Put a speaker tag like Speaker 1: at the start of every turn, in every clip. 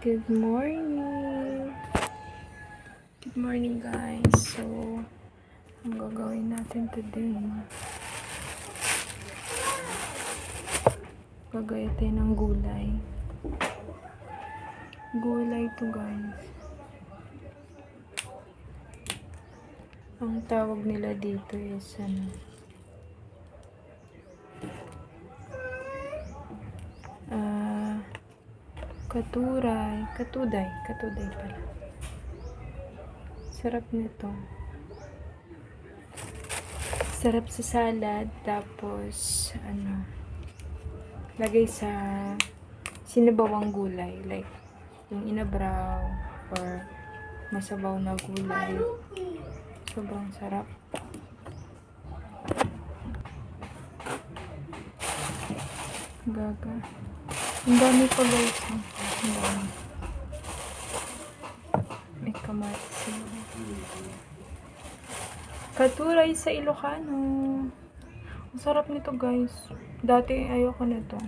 Speaker 1: Good morning! Good morning guys! So, ang gagawin natin today, gagaya tayo ng gulay. Gulay to guys. Ang tawag nila dito is katuday pala. Sarap nito. Sarap sa salad, tapos lagay sa sinabawang gulay, like yung inabraw or masabaw na gulay. Sobrang sarap. Gaga. Ang dami ko guys. Ang dami. May kamatis. Katuray sa Ilocano. Ang sarap nito guys. Dati ayoko nito.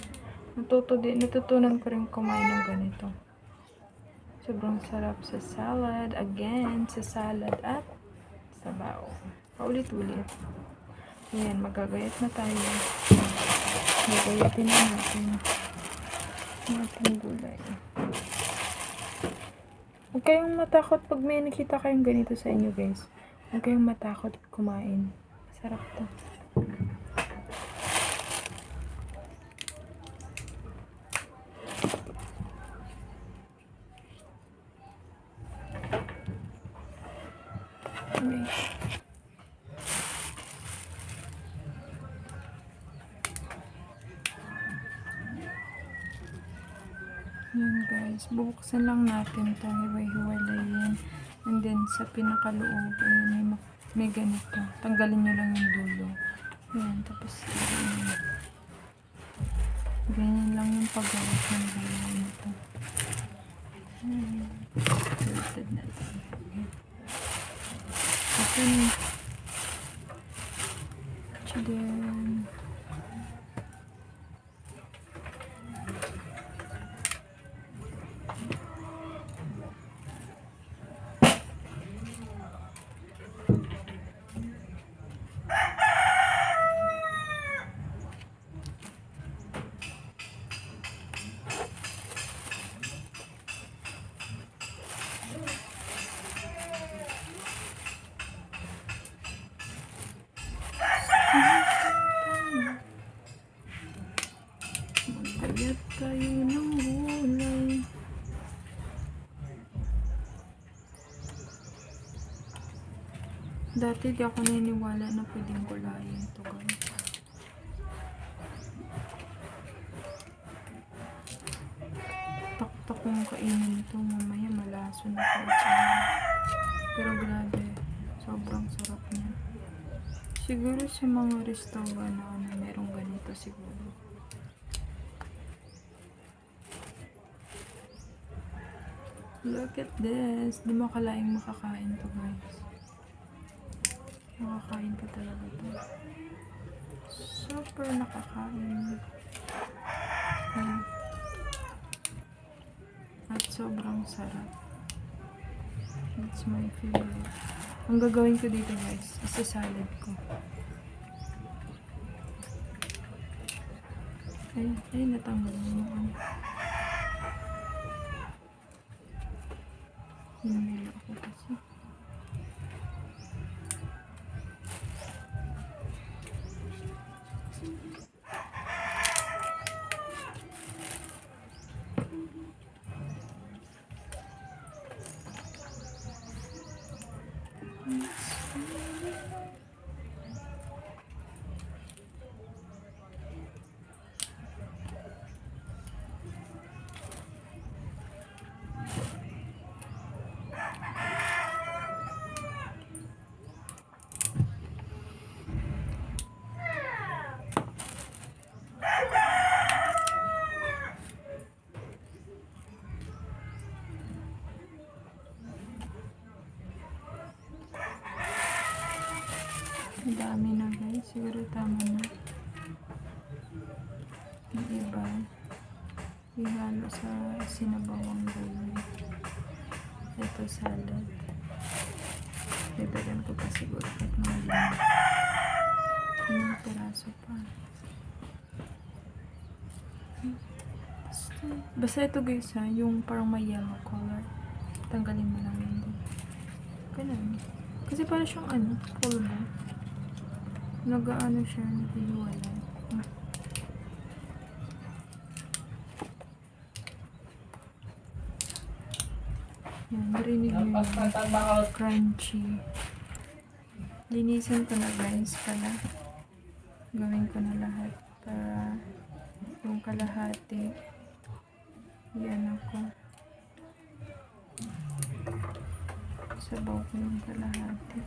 Speaker 1: Natutunan ko rin kumain ng ganito. Sobrang sarap sa salad. Again, sa salad at sabaw. Paulit-ulit. Ayan, magagayat na tayo. Gagayatin na natin ang ating gulay. Huwag kayong matakot pag may nakita kayong ganito sa inyo guys. Huwag kayong matakot kumain. Masarap to. Yan guys, bubuksan lang natin ito, hiwa-hiwalayin, and then sa pinakaloob may ganito, tanggalin nyo lang yung dulo. Yan, tapos ganyan lang yung paggawa ng gulay nito. Salted natin. Then magbayat tayo ng gulay. Dati di ako naniniwala na pwedeng gulayin ito guys. Taktak kong kainin ito, mamaya malaso na po. Pero grabe, sobrang sarap niya. Siguro sa mga restaurant na merong ganito siguro. Look at this. Di mo akalaing makakain to guys. Nakakain ka talaga to. Super nakakain. At sobrang sarap. That's my favorite. Ang gagawin ko dito guys, isa salad ko. Ay natanggal mo. Hinamila ako kasi. Dami na guys. Siguro tama na. Yung iba, ihalo sa sinabawang gulay. potato salad. Dagdagan ko pa siguro kahit mga limang piraso pa. Basta ito guys ha, yung parang may yellow color. Tanggalin mo lang yan din. Ganun. Kasi parang siyang ano, pulbo. Nag-ano siya, naghihiwalay. Yan, narinig nyo yung crunchy. Linisin ko na guys pala. Gawin ko na lahat para yung kalahati. Yan ako. Sabaw ko yung kalahati.